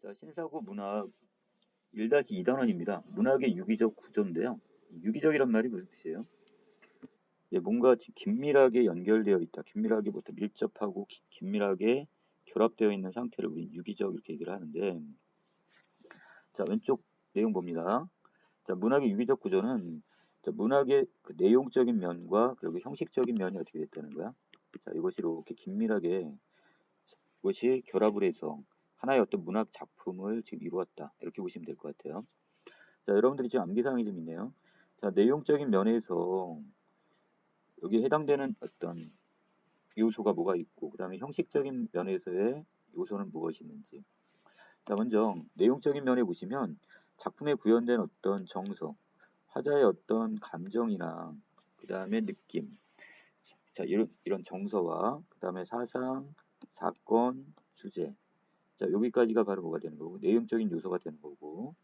자, 신사고 문학 1-2단원입니다. 문학의 유기적 구조인데요. 유기적이란 말이 무슨 뜻이에요? 예, 뭔가 긴밀하게 연결되어 있다. 긴밀하게부터 밀접하고 긴밀하게 결합되어 있는 상태를 우리 유기적 이렇게 얘기를 하는데, 자, 왼쪽 내용 봅니다. 자, 문학의 유기적 구조는 자, 문학의 그 내용적인 면과 그리고 형식적인 면이 어떻게 됐다는 거야? 자, 이것이 이렇게 긴밀하게 이것이 결합을 해서 하나의 어떤 문학 작품을 지금 이루었다. 이렇게 보시면 될 것 같아요. 자, 여러분들이 지금 암기사항이 좀 있네요. 자, 내용적인 면에서 여기에 해당되는 어떤 요소가 뭐가 있고, 그 다음에 형식적인 면에서의 요소는 무엇이 있는지. 자, 먼저 내용적인 면에 보시면 작품에 구현된 어떤 정서, 화자의 어떤 감정이나 그 다음에 느낌, 자, 이런 정서와 그 다음에 사상, 사건, 주제. 자, 여기까지가 바로 뭐가 되는 거고, 내용적인 요소가 되는 거고,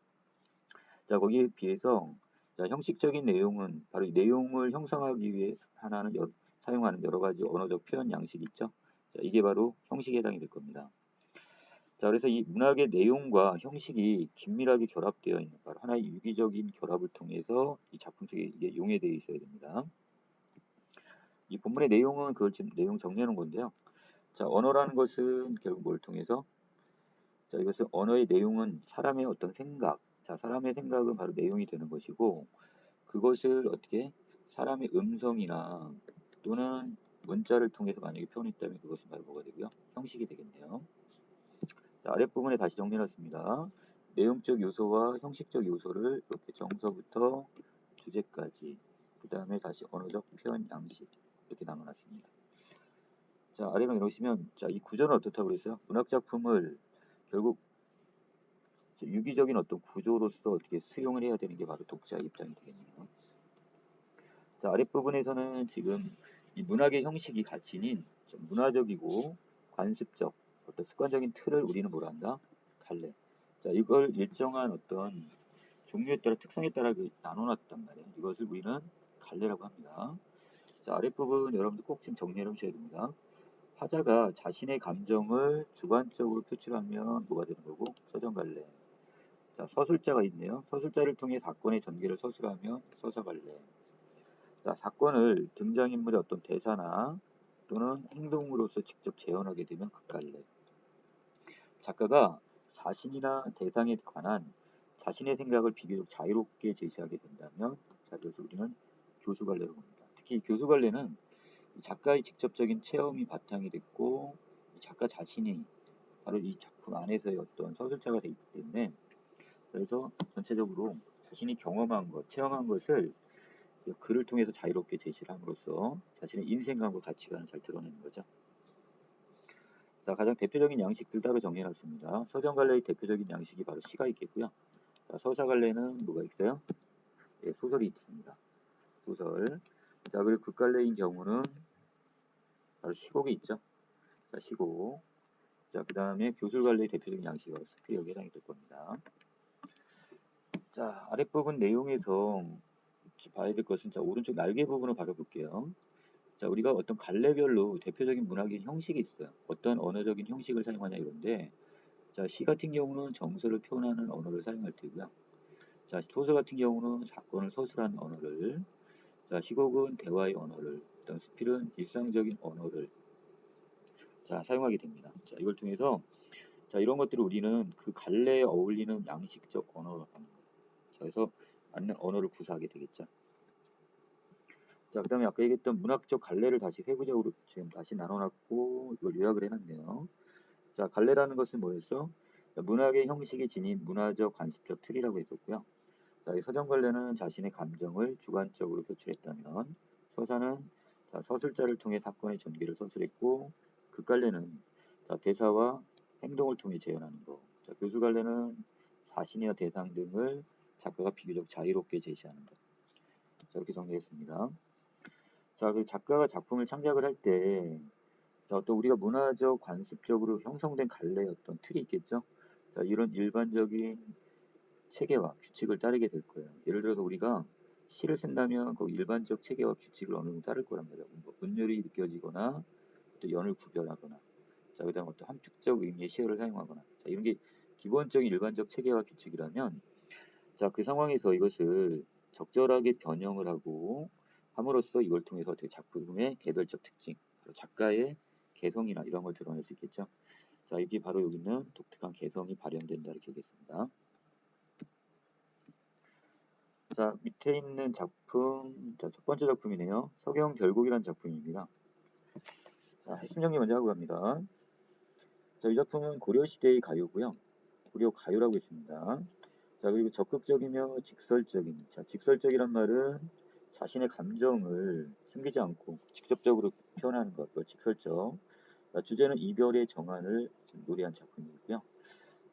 자, 거기에 비해서 자, 형식적인 내용은 바로 이 내용을 형성하기 위해 사용하는 여러 가지 언어적 표현 양식이 있죠. 자, 이게 바로 형식에 해당이 될 겁니다. 자, 그래서 이 문학의 내용과 형식이 긴밀하게 결합되어 있는 바로 하나의 유기적인 결합을 통해서 이 작품 속에 이게 용해되어 있어야 됩니다. 이 본문의 내용은 그걸 지금 내용 정리해 놓은 건데요. 자, 언어라는 것은 결국 뭘 통해서 자, 이것은 언어의 내용은 사람의 어떤 생각, 자, 사람의 생각은 바로 내용이 되는 것이고 그것을 어떻게 사람의 음성이나 또는 문자를 통해서 만약에 표현했다면 그것은 바로 뭐가 되고요? 형식이 되겠네요. 자, 아랫부분에 다시 정리해놨습니다. 내용적 요소와 형식적 요소를 이렇게 정서부터 주제까지 그 다음에 다시 언어적 표현 양식 이렇게 나눠놨습니다. 자, 아래로 내려오시면 자, 이 구조는 어떻다고 그랬어요? 문학작품을 결국 유기적인 어떤 구조로서 어떻게 수용을 해야 되는 게 바로 독자의 입장이 되겠네요. 자, 아랫부분에서는 지금 이 문학의 형식이 가치인 좀 문화적이고 관습적 어떤 습관적인 틀을 우리는 뭐라 한다? 갈래. 자, 이걸 일정한 어떤 종류에 따라 특성에 따라 나눠놨단 말이에요. 이것을 우리는 갈래라고 합니다. 자, 아랫부분 여러분들 꼭 지금 정리해 놓으셔야 됩니다. 화자가 자신의 감정을 주관적으로 표출하면 뭐가 되는 거고 서정갈래. 자, 서술자가 있네요. 서술자를 통해 사건의 전개를 서술하면 서사갈래. 자, 사건을 등장인물의 어떤 대사나 또는 행동으로서 직접 재현하게 되면 극갈래. 작가가 자신이나 대상에 관한 자신의 생각을 비교적 자유롭게 제시하게 된다면 자, 그래서 우리는 교수갈래로 봅니다. 특히 교수갈래는 작가의 직접적인 체험이 바탕이 됐고 작가 자신이 바로 이 작품 안에서의 어떤 서술자가 되기 때문에 그래서 전체적으로 자신이 경험한 것, 체험한 것을 글을 통해서 자유롭게 제시를 함으로써 자신의 인생관과 가치관을 잘 드러내는 거죠. 자, 가장 대표적인 양식들 따로 정리해놨습니다. 서정갈래의 대표적인 양식이 바로 시가 있겠고요. 자, 서사갈래는 뭐가 있어요? 예, 소설이 있습니다. 소설. 자, 그리고 극갈래인 경우는 바로 시곡이 있죠. 자, 시곡. 자, 그 다음에 교술갈래의 대표적인 양식이 바로 스피력에 해당이 될 겁니다. 자, 아랫부분 내용에서 봐야 될 것은 자, 오른쪽 날개 부분을 바로 볼게요. 자, 우리가 어떤 갈래별로 대표적인 문학의 형식이 있어요. 어떤 언어적인 형식을 사용하냐 이건데, 자, 시 같은 경우는 정서를 표현하는 언어를 사용할 테고요. 자, 소설 같은 경우는 사건을 서술하는 언어를, 자, 시곡은 대화의 언어를, 어떤 수필은 일상적인 언어를 자, 사용하게 됩니다. 자, 이걸 통해서 자, 이런 것들을 우리는 그 갈래에 어울리는 양식적 언어로 하는 거예요. 자, 그래서 맞는 언어를 구사하게 되겠죠. 자, 그 다음에 아까 얘기했던 문학적 갈래를 다시 세부적으로 지금 다시 나눠놨고 이걸 요약을 해놨네요. 자, 갈래라는 것은 뭐였어? 자, 문학의 형식이 지닌 문화적 관습적 틀이라고 했었고요. 자, 이 서정갈래는 자신의 감정을 주관적으로 표출했다면 서사는 자, 서술자를 통해 사건의 전개를 서술했고 극갈래는 자, 대사와 행동을 통해 재현하는 것. 자, 교수갈래는 사신이나 대상 등을 작가가 비교적 자유롭게 제시하는 것. 자, 이렇게 정리했습니다. 자, 그 작가가 작품을 창작을 할 때, 자, 어떤 우리가 문화적, 관습적으로 형성된 갈래의 어떤 틀이 있겠죠? 자, 이런 일반적인 체계와 규칙을 따르게 될 거예요. 예를 들어서 우리가 시를 쓴다면 그 일반적 체계와 규칙을 어느 정도 따를 거란 말이에요. 뭐 운율이 느껴지거나 또 연을 구별하거나, 자, 그다음 어떤 함축적 의미의 시어를 사용하거나, 자, 이런 게 기본적인 일반적 체계와 규칙이라면 자, 그 상황에서 이것을 적절하게 변형을 하고 함으로써 이걸 통해서 어떻게 작품의 개별적 특징, 작가의 개성이나 이런 걸 드러낼 수 있겠죠. 자, 이게 바로 여기는 독특한 개성이 발현된다 이렇게 하겠습니다. 자, 밑에 있는 작품, 자, 첫 번째 작품이네요. 서경결곡이라는 작품입니다. 자, 핵심 정리 먼저 하고 갑니다. 자, 이 작품은 고려시대의 가요고요. 고려 가요라고 했습니다. 자, 그리고 적극적이며 직설적인. 자, 직설적이란 말은 자신의 감정을 숨기지 않고 직접적으로 표현하는 것, 그 직설적. 자, 주제는 이별의 정환을 노래한 작품이고요.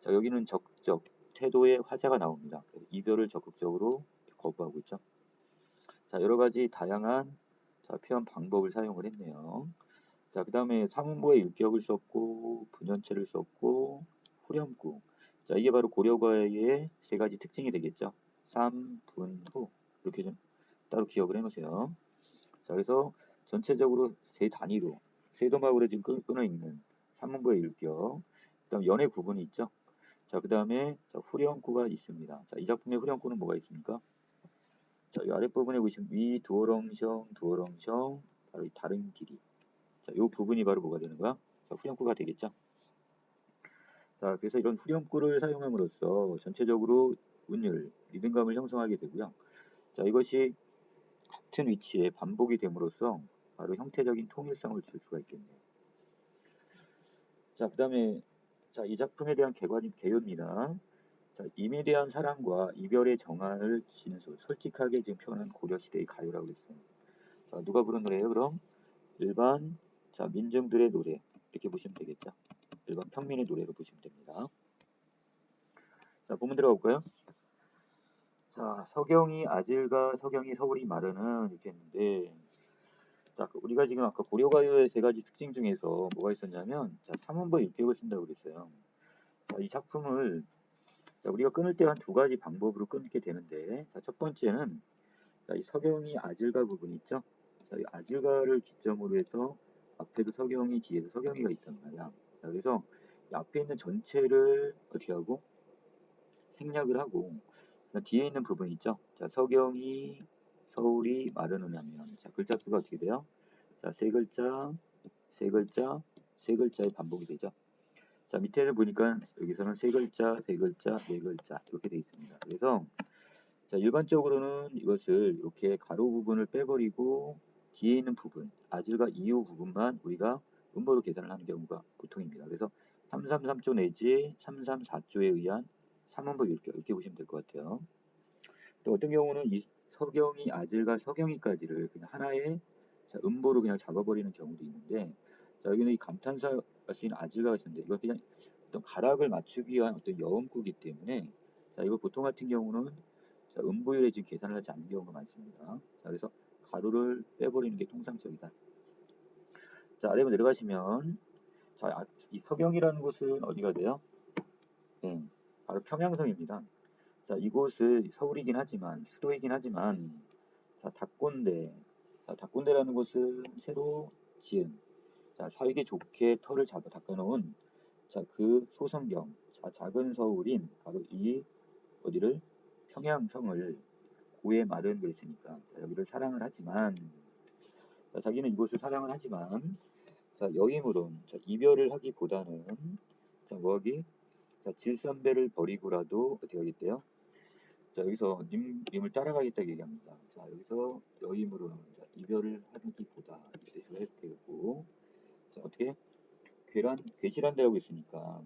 자, 여기는 적극적, 태도의 화자가 나옵니다. 이별을 적극적으로 거부하고 있죠. 자, 여러 가지 다양한 자, 표현 방법을 사용을 했네요. 자, 그 다음에 상부의 율격을 썼고, 분연체를 썼고, 후렴구. 자, 이게 바로 고려가의 세 가지 특징이 되겠죠. 삼, 분, 후. 이렇게 좀 따로 기억을 해놓으세요. 자, 그래서 전체적으로 세 단위로, 세 도막으로 지금 끊어 있는 삼문부의 율격. 그 다음 연의 구분이 있죠. 자, 그 다음에 후렴구가 있습니다. 자, 이 작품의 후렴구는 뭐가 있습니까? 자, 이 아랫부분에 보시면 위, 두어렁성, 두어렁성, 바로 이 다른 길이. 자, 이 부분이 바로 뭐가 되는 거야? 자, 후렴구가 되겠죠. 자, 그래서 이런 후렴구를 사용함으로써 전체적으로 운율, 리듬감을 형성하게 되고요. 자, 이것이 같은 위치에 반복이 됨으로써 바로 형태적인 통일성을 줄 수가 있겠네요. 자, 그 다음에 자, 이 작품에 대한 개요입니다. 자, 임에 대한 사랑과 이별의 정환을 진솔, 솔직하게 지금 표현한 고려시대의 가요라고 했어요. 자, 누가 부른 노래예요? 그럼 일반 자, 민중들의 노래 이렇게 보시면 되겠죠. 일반 평민의 노래로 보시면 됩니다. 자, 본문 들어가 볼까요? 자, 서경이 아질과 서경이 서울이 마르는 이렇게 했는데 자, 우리가 지금 아까 고려가요의 세 가지 특징 중에서 뭐가 있었냐면 자, 삼원보 율격을 쓴다고 그랬어요. 자, 이 작품을 자, 우리가 끊을 때 한 두 가지 방법으로 끊게 되는데 자, 첫 번째는 자, 이 서경이 아질가 부분이 있죠. 자, 이 아질가를 기점으로 해서 앞에도 서경이 뒤에도 서경이가 있단 말이야. 자, 그래서 이 앞에 있는 전체를 어떻게 하고 생략을 하고 뒤에 있는 부분 있죠. 자, 서경이 서울이 마르는 하면 자, 글자 수가 어떻게 돼요? 자, 세 글자, 세 글자, 세 글자의 반복이 되죠. 자, 밑에를 보니까 여기서는 세 글자, 세 글자, 네 글자 이렇게 되어 있습니다. 그래서 자, 일반적으로는 이것을 이렇게 가로 부분을 빼버리고 뒤에 있는 부분, 아질과 이후 부분만 우리가 음보로 계산을 하는 경우가 보통입니다. 그래서 333조 내지 334조에 의한 3음보 율격 이렇게 보시면 될 것 같아요. 또 어떤 경우는 이 서경이 아질과 서경이까지를 그냥 하나의 자, 음보로 그냥 잡아버리는 경우도 있는데 자, 여기는 이 감탄사가 쓰인 아질가가 있는데 이거 그냥 어떤 가락을 맞추기 위한 어떤 여음구이기 때문에 자, 이거 보통 같은 경우는 자, 음보율에 지금 계산을 하지 않는 경우가 많습니다. 자, 그래서 가로를 빼버리는 게 통상적이다. 자, 아래로 내려가시면 자, 이 서경이라는 곳은 어디가 돼요? 네, 바로 평양성입니다. 자, 이곳은 서울이긴 하지만 수도이긴 하지만 자, 닭곤대. 자, 닭곤대라는 곳은 새로 지은 자, 살기 좋게 털을 잡아 닦아놓은 자, 그 소성경 자, 작은 서울인 바로 이 어디를 평양성을 고에 말은 그랬으니까 자, 여기를 사랑을 하지만 자, 자기는 이곳을 사랑을 하지만 자, 여임으론 자, 이별을 하기보다는 자, 뭐하기 자, 질선배를 버리고라도 어떻게 하겠대요? 자, 여기서 님을 따라가겠다 얘기합니다. 자, 여기서 여임으로는 자, 이별을 하기보다 이 뜻으로 해도 되고 자, 어떻게 괴실한다고 했으니까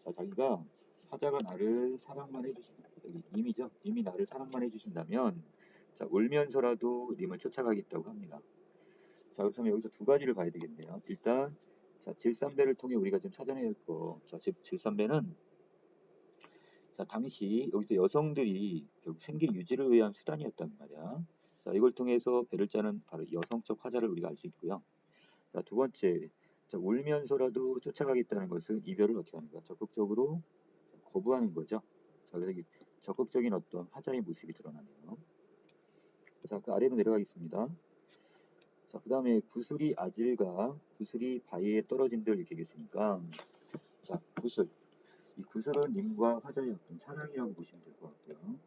자, 자기가 사자가 나를 사랑만 해주신다. 여기 님이죠. 님이 나를 사랑만 해주신다면 자, 울면서라도 님을 쫓아가겠다고 합니다. 자, 그렇다면 여기서 두 가지를 봐야 되겠네요. 일단 자, 질산배를 통해 우리가 지금 찾아내야 할 거. 자, 질산배는 자, 당시 여기서 여성들이 결국 생계 유지를 위한 수단이었단 말이야. 자, 이걸 통해서 배를 짜는 바로 여성적 화자를 우리가 알 수 있고요. 자, 두 번째, 자, 울면서라도 쫓아가겠다는 것은 이별을 어떻게 하는가? 적극적으로 거부하는 거죠. 자, 그래서 적극적인 어떤 화자의 모습이 드러나네요. 자, 그 아래로 내려가겠습니다. 자, 그 다음에 구슬이 아질과 구슬이 바위에 떨어진들 이렇게 되겠으니까 자, 구슬. 이 구슬은 님과 화자의 어떤 사랑이라고 보시면 될 것 같고요.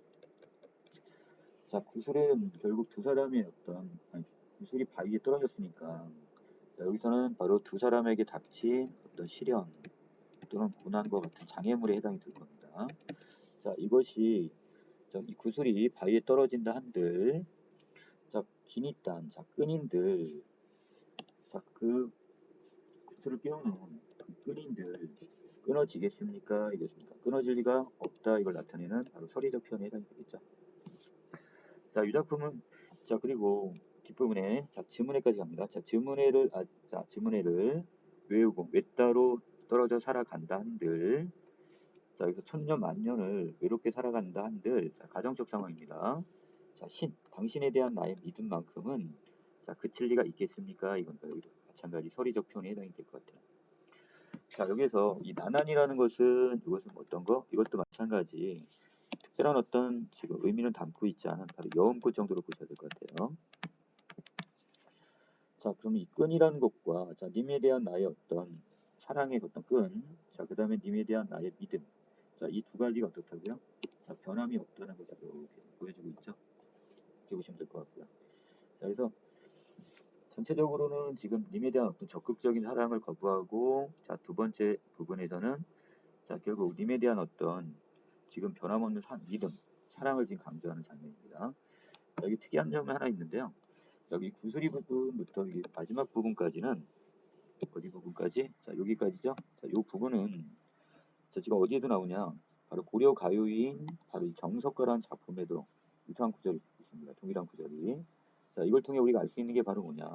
자, 구슬은 결국 두 사람의 구슬이 바위에 떨어졌으니까, 자, 여기서는 바로 두 사람에게 닥친 어떤 시련 또는 고난과 같은 장애물에 해당이 될 겁니다. 자, 이것이 이 구슬이 바위에 떨어진다 한들, 자, 기니딴, 자, 끈인들, 자, 그 구슬을 끼워놓은 그 끈인들 끊어지겠습니까? 이겠습니까? 끊어질 리가 없다. 이걸 나타내는 바로 서리적 표현에 해당이 되겠죠. 자, 이 작품은 자, 그리고 뒷부분에 자, 지문회까지 갑니다. 자, 지문회를 외우고 외따로 떨어져 살아간다 한들, 자, 여기서 천년 만년을 외롭게 살아간다 한들, 자, 가정적 상황입니다. 자, 당신에 대한 나의 믿음만큼은 자, 그칠 리가 있겠습니까? 이건가요? 여기도 마찬가지 서리적 표현에 해당이 될 것 같아요. 자, 여기서 이 나난이라는 것은 이것은 어떤 거? 이것도 마찬가지 특별한 어떤 지금 의미는 담고 있지 않은 바로 여음꽃 정도로 보셔야 될 것 같아요. 자, 그럼 이 끈이라는 것과 자, 님에 대한 나의 어떤 사랑의 어떤 끈, 자, 그 다음에 님에 대한 나의 믿음, 자, 이 두 가지가 어떻다고요? 자, 변함이 없다는 것을 이렇게 보여주고 있죠. 이렇게 보시면 될 것 같고요. 자, 그래서 전체적으로는 지금 님에 대한 어떤 적극적인 사랑을 거부하고, 자, 두 번째 부분에서는 자, 결국 님에 대한 어떤 지금 변함없는 믿음, 사랑을 지금 강조하는 장면입니다. 여기 특이한 점이 하나 있는데요. 여기 구슬이 부분부터 마지막 부분까지는 어디 부분까지? 자, 여기까지죠. 자, 이 부분은 자, 지금 어디에도 나오냐? 바로 고려 가요인 바로 이 정석가라는 작품에도 유사한 구절이 있습니다. 동일한 구절이. 자, 이걸 통해 우리가 알 수 있는 게 바로 뭐냐?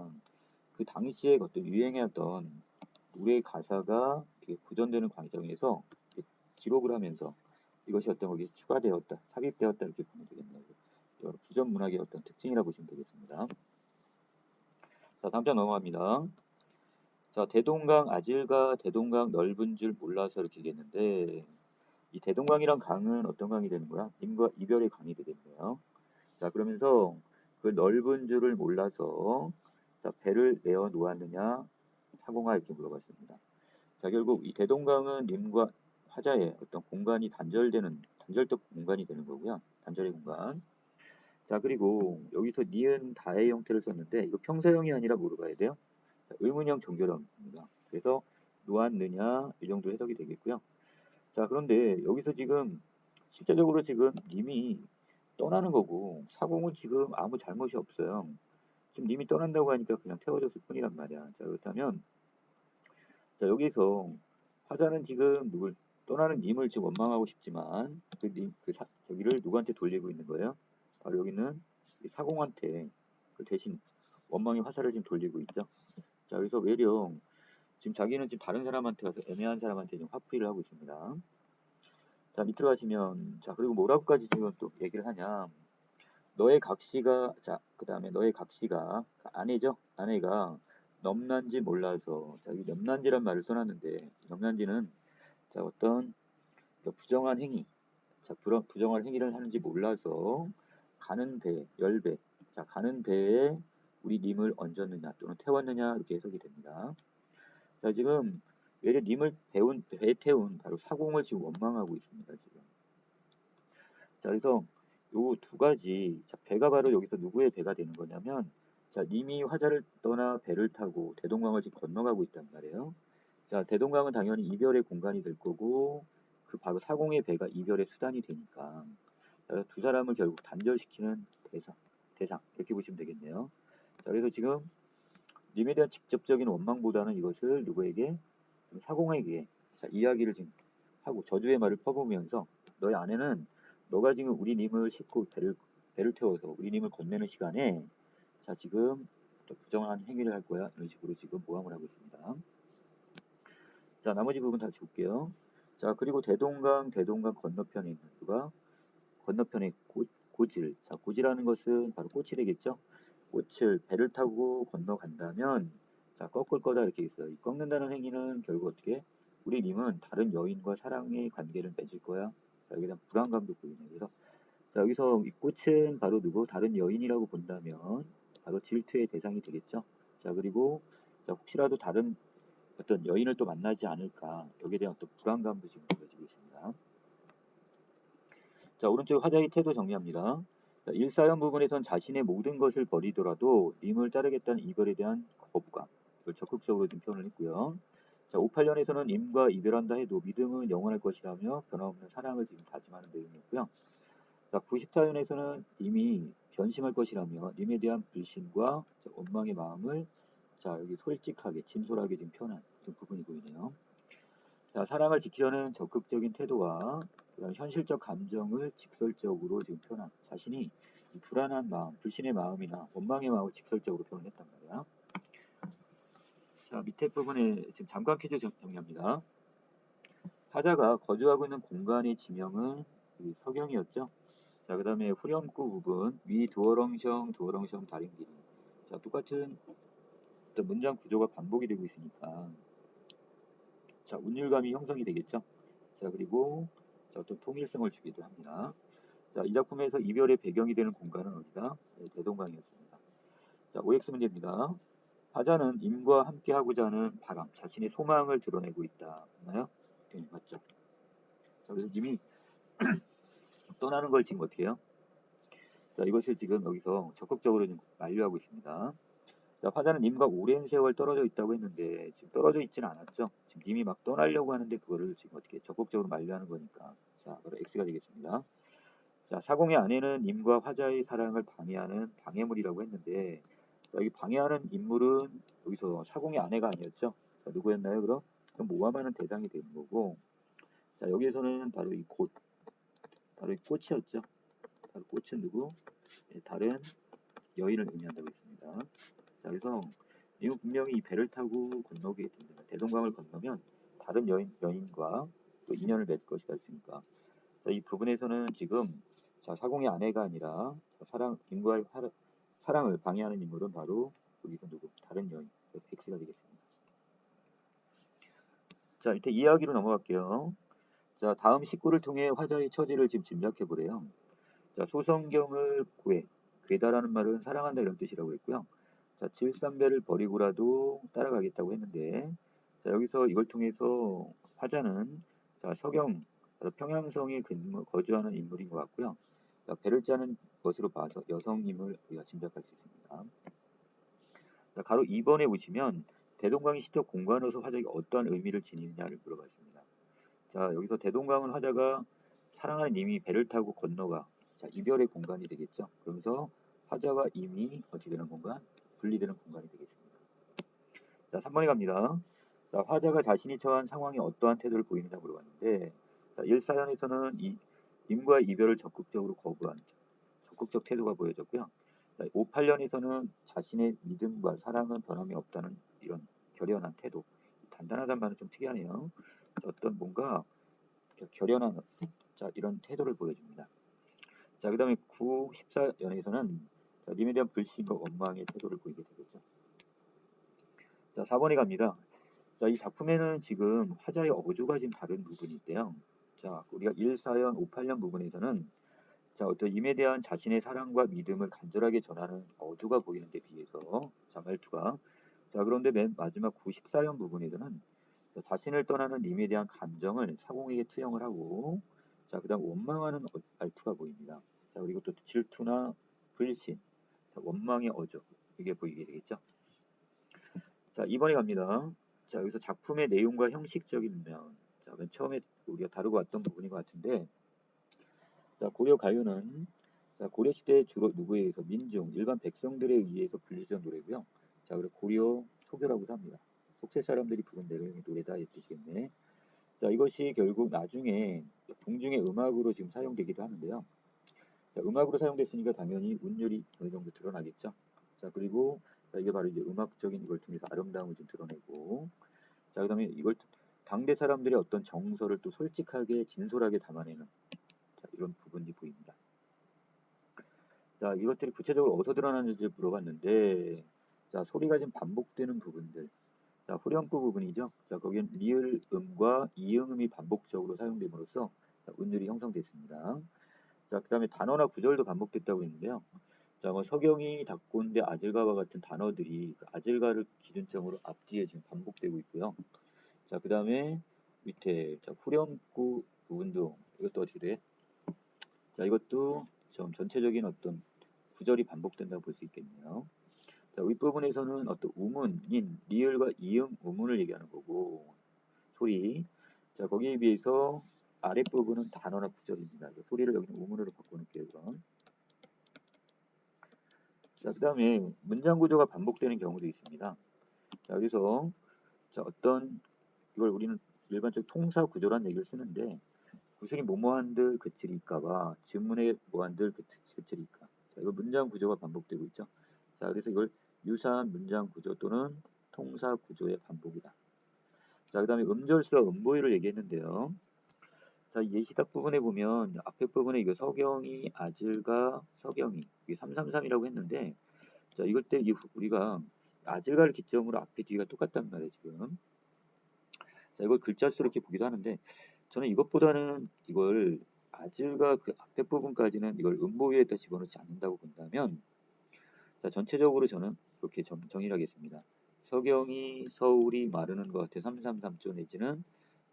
그 당시에 어떤 유행했던 노래 가사가 구전되는 과정에서 기록을 하면서 이것이 어떤 거기 추가되었다, 삽입되었다 이렇게 보면 되겠네요. 구전 문학의 어떤 특징이라고 보시면 되겠습니다. 자, 다음 장 넘어갑니다. 자, 대동강 아질과 대동강 넓은 줄 몰라서 이렇게 얘기했는데 이 대동강이란 강은 어떤 강이 되는 거야? 님과 이별의 강이 되겠네요. 자, 그러면서 그 넓은 줄을 몰라서 자, 배를 내어 놓았느냐 사공하 이렇게 물어봤습니다. 자, 결국 이 대동강은 님과 화자의 어떤 공간이 단절적 공간이 되는 거고요. 단절의 공간. 자, 그리고 여기서 니은 다의 형태를 썼는데 이거 평사형이 아니라 뭐로 봐야 돼요? 자, 의문형 종결형입니다. 그래서 놓았느냐 이 정도 해석이 되겠고요. 자, 그런데 여기서 지금 실제적으로 지금 님이 떠나는 거고 사공은 지금 아무 잘못이 없어요. 지금 님이 떠난다고 하니까 그냥 태워졌을 뿐이란 말이야. 자, 그렇다면 자, 여기서 화자는 지금 떠나는 님을 지금 원망하고 싶지만 저기를 누구한테 돌리고 있는 거예요? 바로 여기는 사공한테 그 대신 원망의 화살을 지금 돌리고 있죠. 자, 여기서 외령 지금 자기는 지금 다른 사람한테 가서 애매한 사람한테 지금 화풀이를 하고 있습니다. 자, 밑으로 가시면 자, 그리고 뭐라고까지 지금 또 얘기를 하냐? 너의 각시가 자, 그다음에 너의 각시가 아내죠. 아내가 넘난지 몰라서 자, 여기 넘난지란 말을 써놨는데 넘난지는 자, 어떤 부정한 행위, 자, 부정한 행위를 하는지 몰라서 가는 배, 열배, 자, 가는 배에 우리 님을 얹었느냐 또는 태웠느냐 이렇게 해석이 됩니다. 자, 지금 외래 님을 배에 태운 바로 사공을 지금 원망하고 있습니다. 지금. 자, 그래서 요 두 가지, 자, 배가 바로 여기서 누구의 배가 되는 거냐면, 자, 님이 화자를 떠나 배를 타고 대동강을 지금 건너가고 있단 말이에요. 자, 대동강은 당연히 이별의 공간이 될 거고, 그 바로 사공의 배가 이별의 수단이 되니까, 자, 두 사람을 결국 단절시키는 대상, 이렇게 보시면 되겠네요. 자, 그래서 지금 님에 대한 직접적인 원망보다는 이것을 누구에게? 사공에게, 자, 이야기를 지금 하고 저주의 말을 퍼부으면서 너의 아내는 너가 지금 우리 님을 싣고 배를 태워서 우리 님을 건네는 시간에 자, 지금 부정한 행위를 할 거야. 이런 식으로 지금 모함을 하고 있습니다. 자, 나머지 부분 다시 볼게요. 자, 그리고 대동강 건너편에 있는 누가? 건너편에 고질. 자, 고질하는 것은 바로 꽃이 되겠죠. 꽃을 배를 타고 건너간다면 자, 꺾을 거다 이렇게 있어요. 이 꺾는다는 행위는 결국 어떻게? 우리 님은 다른 여인과 사랑의 관계를 맺을 거야. 자, 여기다 불안감도 보이네요. 그래서 자, 여기서 이 꽃은 바로 누구? 다른 여인이라고 본다면 바로 질투의 대상이 되겠죠. 자, 그리고 자, 혹시라도 다른 어떤 여인을 또 만나지 않을까, 여기에 대한 어떤 불안감도 지금 느껴지고 있습니다. 자, 오른쪽 화자의 태도 정리합니다. 자, 1사연 부분에선 자신의 모든 것을 버리더라도 님을 따르겠다는 이별에 대한 거부감, 이걸 적극적으로 좀 표현을 했고요. 자, 58년에서는 님과 이별한다 해도 믿음은 영원할 것이라며 변함없는 사랑을 지금 다짐하는 내용이었고요. 자, 94년에서는 님이 변심할 것이라며 님에 대한 불신과 원망의 마음을 여기 솔직하게 진솔하게 지금 표현한 부분이 보이네요. 자, 사랑을 지키려는 적극적인 태도와 그다음 현실적 감정을 직설적으로 지금 표현한 자신이 이 불안한 마음, 불신의 마음이나 원망의 마음을 직설적으로 표현했단 말이야. 자, 밑에 부분에 지금 잠깐 퀴즈 정리합니다. 화자가 거주하고 있는 공간의 지명은 서경이었죠. 자, 그 다음에 후렴구 부분 위 두어렁셩 다린 길이. 자, 똑같은 어떤 문장 구조가 반복이 되고 있으니까 자, 운율감이 형성이 되겠죠. 자, 그리고 어떤 통일성을 주기도 합니다. 자, 이 작품에서 이별의 배경이 되는 공간은 어디다? 네, 대동강이었습니다. 자, OX 문제입니다. 화자는 임과 함께하고자 하는 바람, 자신의 소망을 드러내고 있다. 맞나요? 네, 맞죠. 자, 그래서 님이 떠나는 걸 지금 어떻게 해요? 자, 이것을 지금 여기서 적극적으로 좀 만류하고 있습니다. 자, 화자는 님과 오랜 세월 떨어져 있다고 했는데 지금 떨어져 있지는 않았죠. 지금 님이 막 떠나려고 하는데 그거를 지금 어떻게 적극적으로 만류하는 거니까. 자, 그럼 X가 되겠습니다. 자, 사공의 아내는 님과 화자의 사랑을 방해하는 방해물이라고 했는데 자, 여기 방해하는 인물은 여기서 사공의 아내가 아니었죠. 자, 누구였나요? 그럼 모함하는 대상이 되는 거고 자, 여기에서는 바로 이 꽃이었죠. 바로 꽃은 누구? 네, 다른 여인을 의미한다고 했습니다. 자, 그래서 님은 분명히 이 배를 타고 건너게 됩니다. 대동강을 건너면 다른 여인과 또 인연을 맺을 것이다 했으니까 자, 이 부분에서는 지금 자, 사공의 아내가 아니라 님과의 사랑을 방해하는 인물은 바로 여기서 누구? 다른 여인. X가 되겠습니다. 자, 밑에 이야기로 넘어갈게요. 자, 다음 식구를 통해 화자의 처지를 지금 짐작해 보래요. 자, 소성경을 괴다라는 말은 사랑한다 이런 뜻이라고 했고요. 자, 질삼배를 버리고라도 따라가겠다고 했는데 자, 여기서 이걸 통해서 화자는 자, 평양성에 거주하는 인물인 것 같고요. 자, 배를 짜는 것으로 봐서 여성임을 우리가 짐작할 수 있습니다. 자, 가로 2번에 보시면 대동강이 시적 공간으로서 화자가 어떠한 의미를 지니느냐를 물어봤습니다. 자, 여기서 대동강은 화자가 사랑하는 님이 배를 타고 건너가 자, 이별의 공간이 되겠죠. 그러면서 화자와 임이 어떻게 되는 공간? 분리되는 공간이 되겠습니다. 자, 3번에 갑니다. 자, 화자가 자신이 처한 상황에 어떠한 태도를 보이느냐 물어봤는데 자, 1사연에서는 임과 이별을 적극적으로 거부한 적극적 태도가 보여졌고요. 자, 58년에서는 자신의 믿음과 사랑은 변함이 없다는 이런 결연한 태도. 단단하다는 말은 좀 특이하네요. 자, 어떤 뭔가 결연한 자, 이런 태도를 보여줍니다. 자, 그 다음에 14년에서는 자, 님에 대한 불신과 원망의 태도를 보이게 되겠죠. 자, 4번에 갑니다. 자, 이 작품에는 지금 화자의 어조가 지금 다른 부분이 있대요. 자, 우리가 1사연, 58년 부분에서는 자, 어떤 임에 대한 자신의 사랑과 믿음을 간절하게 전하는 어조가 보이는 데 비해서 자, 말투가 자, 그런데 맨 마지막 94년 부분에서는 자, 자신을 떠나는 임에 대한 감정을 사공에게 투영을 하고 자, 그다음 원망하는 말투가 보입니다. 자, 그리고 또 질투나 불신, 자, 원망의 어조 이게 보이게 되겠죠. 자, 2번에 갑니다. 자, 여기서 작품의 내용과 형식적인 면. 자, 맨 처음에 우리가 다루고 왔던 부분인 것 같은데 자, 고려 가요는 자, 고려 시대에 주로 누구에 의해서 민중, 일반 백성들에 의해서 불리던 노래고요. 자, 그리고 고려 소교라고도 합니다. 속세 사람들이 부른 내용의 노래다 이 뜻이겠네. 자, 이것이 결국 나중에 궁중의 음악으로 지금 사용되기도 하는데요. 자, 음악으로 사용됐으니까 당연히 운율이 어느 정도 드러나겠죠. 자, 그리고 자, 이게 바로 이제 음악적인 이걸 통해서 아름다움을 좀 드러내고 자, 그다음에 이걸 당대 사람들의 어떤 정서를 또 솔직하게 진솔하게 담아내는 자, 이런 부분이 보입니다. 자, 이것들이 구체적으로 어디서 드러나는지 물어봤는데 자, 소리가 지금 반복되는 부분들 자, 후렴구 부분이죠. 자, 거기엔 리을음과 이응음이 반복적으로 사용됨으로써 자, 운율이 형성됐습니다. 자, 그 다음에 단어나 구절도 반복됐다고 했는데요. 자, 뭐 서경이, 닭곤대, 아질가와 같은 단어들이 그 아질가를 기준점으로 앞뒤에 지금 반복되고 있고요. 자, 그 다음에 밑에 자, 후렴구 부분도 이것도 어떻게 돼? 자, 이것도 좀 전체적인 어떤 구절이 반복된다고 볼 수 있겠네요. 자, 윗부분에서는 어떤 우문인 리을과 이응 우문을 얘기하는 거고 소리. 자, 거기에 비해서 아랫부분은 단어나 구절입니다. 소리를 여기는 우문으로 바꿔놓을게요. 그럼. 자, 그 다음에 문장 구조가 반복되는 경우도 있습니다. 자, 여기서 자, 어떤 이걸 우리는 일반적 통사 구조란 얘기를 쓰는데 구슬이 뭐뭐한들 그칠이까봐 지문에 뭐한들 그칠이까. 자, 이거 문장 구조가 반복되고 있죠. 자, 그래서 이걸 유사한 문장 구조 또는 통사 구조의 반복이다. 자, 그 다음에 음절수와 음보위를 얘기했는데요. 자, 예시답 부분에 보면 앞에 부분에 이거 서경이, 아질가, 서경이 이게 333이라고 했는데 자, 이걸 때 우리가 아질가를 기점으로 앞에 뒤가 똑같단 말이에요, 지금. 자, 이걸 글자 수로 이렇게 보기도 하는데 저는 이것보다는 이걸 아질과 그 앞에 부분까지는 이걸 음보위에다 집어넣지 않는다고 본다면 자, 전체적으로 저는 그렇게 정의를 하겠습니다. 서경이 서울이 마르는 것 같아 333조 내지는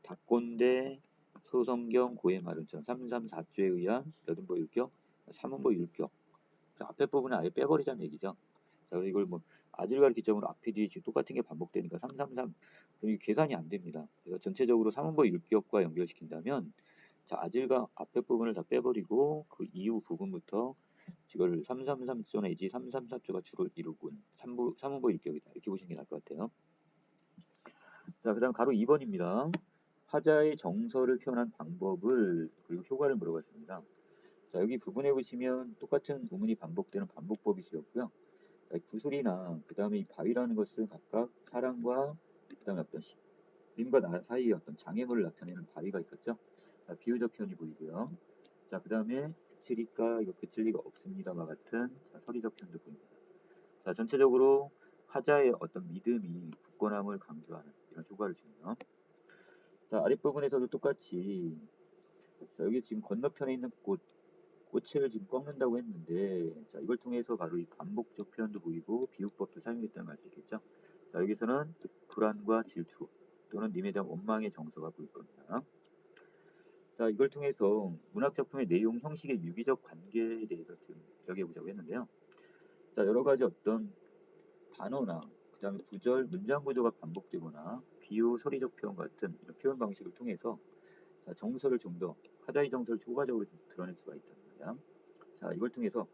닭곤대 소성경 고해 마른천 334조에 의한 몇 음보 율격 3음보 율격. 자, 앞에 부분은 아예 빼버리자는 얘기죠. 자, 그래서 이걸 뭐 아질가를 기점으로 앞에 뒤에 지금 똑같은 게 반복되니까 333 그럼 이게 계산이 안 됩니다. 그래서 전체적으로 3음보 율격과 연결시킨다면 자, 아질가 앞에 부분을 다 빼버리고 그 이후 부분부터 이걸 333조 내지 334조가 주를 이루군 3음보 율격이다. 이렇게 보시는 게 나을 것 같아요. 자, 그 다음 가로 2번입니다. 화자의 정서를 표현한 방법을 그리고 효과를 물어봤습니다. 자, 여기 부분에 보시면 똑같은 구문이 반복되는 반복법이 쓰였고요. 구슬이나 그 다음에 이 바위라는 것은 각각 사람과 그 다음에 어떤 님과 나 사이의 어떤 장애물을 나타내는 바위가 있었죠. 자, 비유적 표현이 보이고요. 자, 그 다음에 그치리까 이거 그칠 리가 없습니다와 같은 자, 서리적 표현도 보입니다. 자, 전체적으로 화자의 어떤 믿음이 굳건함을 강조하는 이런 효과를 주네요. 자, 아랫부분에서도 똑같이 자, 여기 지금 건너편에 있는 꽃을 지금 꺾는다고 했는데 자, 이걸 통해서 바로 이 반복적 표현도 보이고 비유법도 사용했다는 걸 알 수 있겠죠. 자, 여기서는 불안과 질투 또는 님에 대한 원망의 정서가 보일 겁니다. 자, 이걸 통해서 문학작품의 내용, 형식의 유기적 관계에 대해서 지금 이야기해보자고 했는데요. 자, 여러 가지 어떤 단어나 그 다음에 구절, 문장 구조가 반복되거나 비유, 소리적 표현 같은 이런 표현 방식을 통해서 자, 정서를 좀 더 화자의 정서를 효과적으로 드러낼 수가 있단 말이야. 자, 이걸 통해서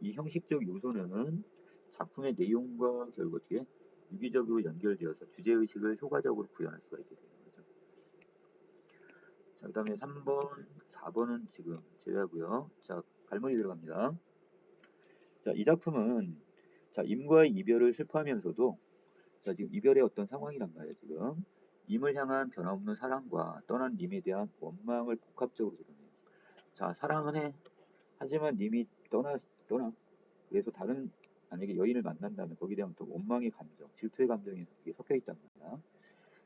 이 형식적 요소는 작품의 내용과 결국 어떻게 유기적으로 연결되어서 주제의식을 효과적으로 구현할 수가 있게 되는 거죠. 자, 그 다음에 3번, 4번은 지금 제외하고요. 자, 갈문이 들어갑니다. 자, 이 작품은 자, 임과의 이별을 슬퍼하면서도 자, 지금 이별의 어떤 상황이란 말이에요, 지금. 임을 향한 변함없는 사랑과 떠난 님에 대한 원망을 복합적으로 드러내요. 자, 사랑은 해. 하지만 님이 떠나. 그래서 다른 만약에 여인을 만난다면 거기에 대한 또 원망의 감정, 질투의 감정이 섞여 있단 말이야.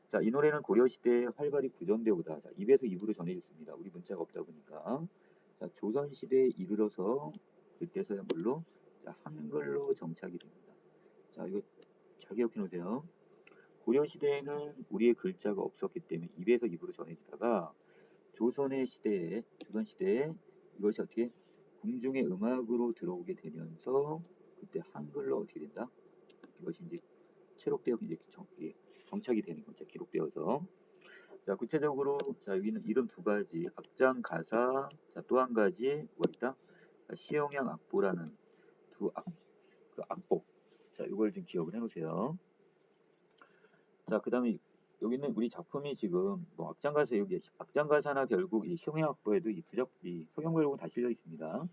자, 이 노래는 고려시대에 활발히 구전되어 오다. 자, 입에서 입으로 전해졌습니다. 우리 문자가 없다 보니까. 자, 조선시대에 이르러서 그때서야말로 자, 한글로 정착이 됩니다. 자, 이거 잘 기억해 놓으세요. 고려시대에는 우리의 글자가 없었기 때문에 입에서 입으로 전해지다가 조선시대에 이것이 어떻게 궁중의 음악으로 들어오게 되면서 그때 한글로 어떻게 된다? 이것이 이제 체록되어 이제 정착이 되는 거죠. 기록되어서. 자, 구체적으로 자, 여기는 이름 두 가지 악장 가사, 자, 또 한 가지 뭐 있다? 시영양 악보라는 그 악보. 자, 이걸 좀 기억을 해 놓으세요. 자, 그다음에 여기는 우리 작품이 지금 뭐 악장가사 여기 악장가사나 결국 이 시영양 악보에도 이 소경결국은 다 실려 있습니다.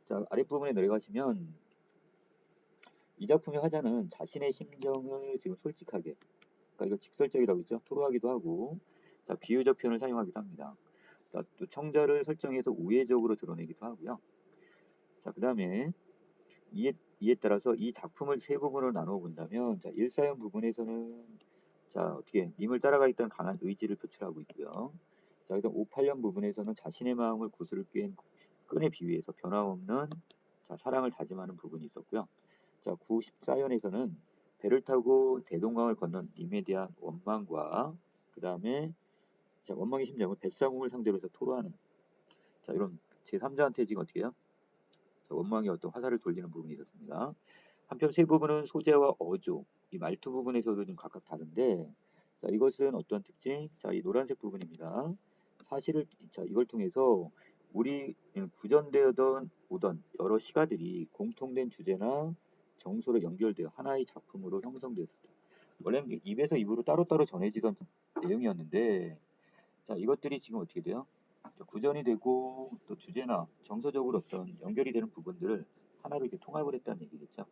자, 아랫부분에 내려가시면 이 작품의 화자는 자신의 심정을 지금 솔직하게 그러니까 이거 직설적이라고 했죠. 토로하기도 하고 자, 비유적 표현을 사용하기도 합니다. 자, 또 청자를 설정해서 우회적으로 드러내기도 하고요. 자, 그 다음에 이에 따라서 이 작품을 세 부분으로 나누어 본다면 자, 1사연 부분에서는 자, 어떻게 님을 따라가겠다는 강한 의지를 표출하고 있고요. 자, 그다음 5, 8년 부분에서는 자신의 마음을 구슬을 깬 끈에 비유해서 변함없는 자, 사랑을 다짐하는 부분이 있었고요. 자, 94연에서는 배를 타고 대동강을 건넌 님에 대한 원망과 그 다음에 원망의 심정을 뱃사공을 상대로 해서 토로하는 자, 이런 제3자한테 지금 어떻게 해요? 자, 원망의 어떤 화살을 돌리는 부분이 있었습니다. 한편 세 부분은 소재와 어조, 이 말투 부분에서도 좀 각각 다른데 자, 이것은 어떤 특징? 자, 이 노란색 부분입니다. 사실을 자, 이걸 통해서 우리 구전되어던 오던 여러 시가들이 공통된 주제나 정서로 연결되어 하나의 작품으로 형성되었습니다. 원래는 입에서 입으로 따로따로 전해지던 내용이었는데 자, 이것들이 지금 어떻게 돼요? 구전이 되고 또 주제나 정서적으로 어떤 연결이 되는 부분들을 하나로 이렇게 통합을 했다는 얘기겠죠.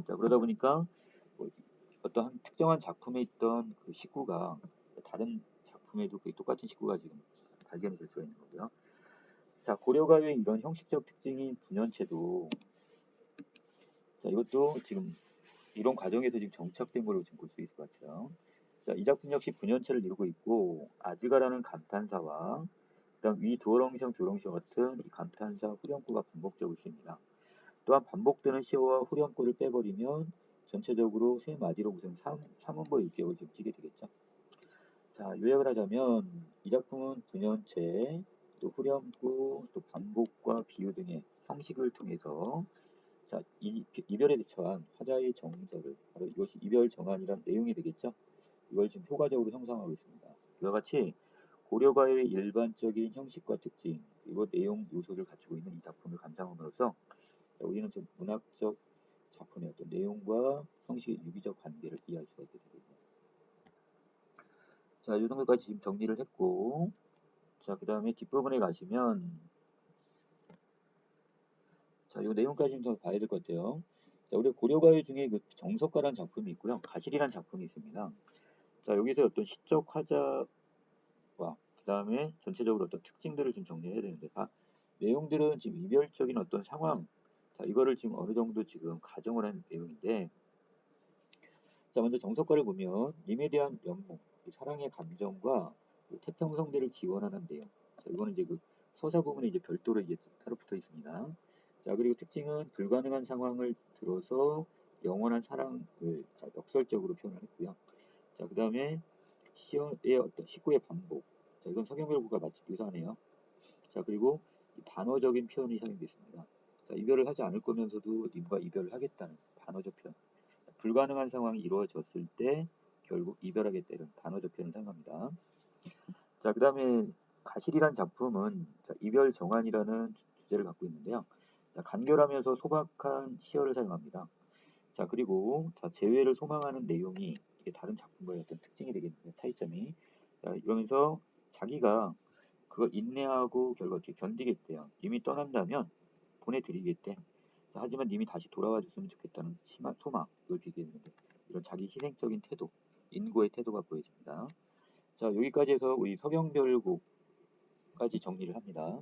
자, 그러다 보니까 뭐 어떤 특정한 작품에 있던 그 식구가 다른 작품에도 그 똑같은 식구가 지금 발견이 될 수가 있는 거고요. 자, 고려가의 이런 형식적 특징인 분연체도 자, 이것도 지금 이런 과정에서 지금 정착된 걸로 지금 볼 수 있을 것 같아요. 자, 이 작품 역시 분연체를 이루고 있고 아즈가라는 감탄사와 그다음 위 두어렁시형 두어렁시형 같은 이 감탄사 후렴구가 반복적으로 쓰입니다. 또한 반복되는 시어와 후렴구를 빼버리면 전체적으로 세 마디로 무슨 삼음보 일격을 좀 띠게 되겠죠. 자, 요약을 하자면 이 작품은 분연체, 또 후렴구, 또 반복과 비유 등의 형식을 통해서 자, 이별에 대처한 화자의 정서를 바로 이것이 이별 정안이란 내용이 되겠죠. 이걸 지금 효과적으로 형성하고 있습니다. 이와 같이 고려가의 일반적인 형식과 특징 그리고 내용 요소를 갖추고 있는 이 작품을 감상함으로써 자, 우리는 좀 문학적 작품의 어떤 내용과 형식의 유기적 관계를 이해할 수가 있게 되겠네요. 자, 이 정도까지 지금 정리를 했고 자, 그 다음에 뒷부분에 가시면 자, 이 내용까지 좀 봐야 될 것 같아요. 자, 우리 고려가요 중에 그 정석가라는 작품이 있고요. 가실이라는 작품이 있습니다. 자, 여기서 어떤 시적 화자와 그 다음에 전체적으로 어떤 특징들을 좀 정리해야 되는데 내용들은 지금 이별적인 어떤 상황 자, 이거를 지금 어느 정도 지금 가정을 한 내용인데 자, 먼저 정석가를 보면 님에 대한 연목, 사랑의 감정과 태평성대를 기원하는 내용. 자, 이거는 이제 그 서사 부분에 이제 별도로 이제 따로 붙어 있습니다. 자, 그리고 특징은 불가능한 상황을 들어서 영원한 사랑을 자, 역설적으로 표현을 했고요. 자, 그 다음에 시어의 어떤 식구의 반복. 자, 이건 서경별구가 마치 유사하네요. 자, 그리고 반어적인 표현이 사용됐습니다. 자, 이별을 하지 않을 거면서도 님과 이별을 하겠다는 반어적 표현. 불가능한 상황이 이루어졌을 때 결국 이별하겠다는 반어적 표현을 사용합니다. 자, 그 다음에 가실이란 작품은 자, 이별 정안이라는 주제를 갖고 있는데요. 자, 간결하면서 소박한 시어를 사용합니다. 자, 그리고 자, 재회를 소망하는 내용이 이게 다른 작품과의 어떤 특징이 되겠는데 차이점이 자, 이러면서 자기가 그걸 인내하고 결국 이렇게 견디겠대요. 이미 떠난다면 보내드리겠대. 자, 하지만 님이 다시 돌아와 줬으면 좋겠다는 심한 소망 이걸 비교했는데 이런 자기 희생적인 태도, 인고의 태도가 보여집니다. 자, 여기까지 해서 우리 서경별곡까지 정리를 합니다.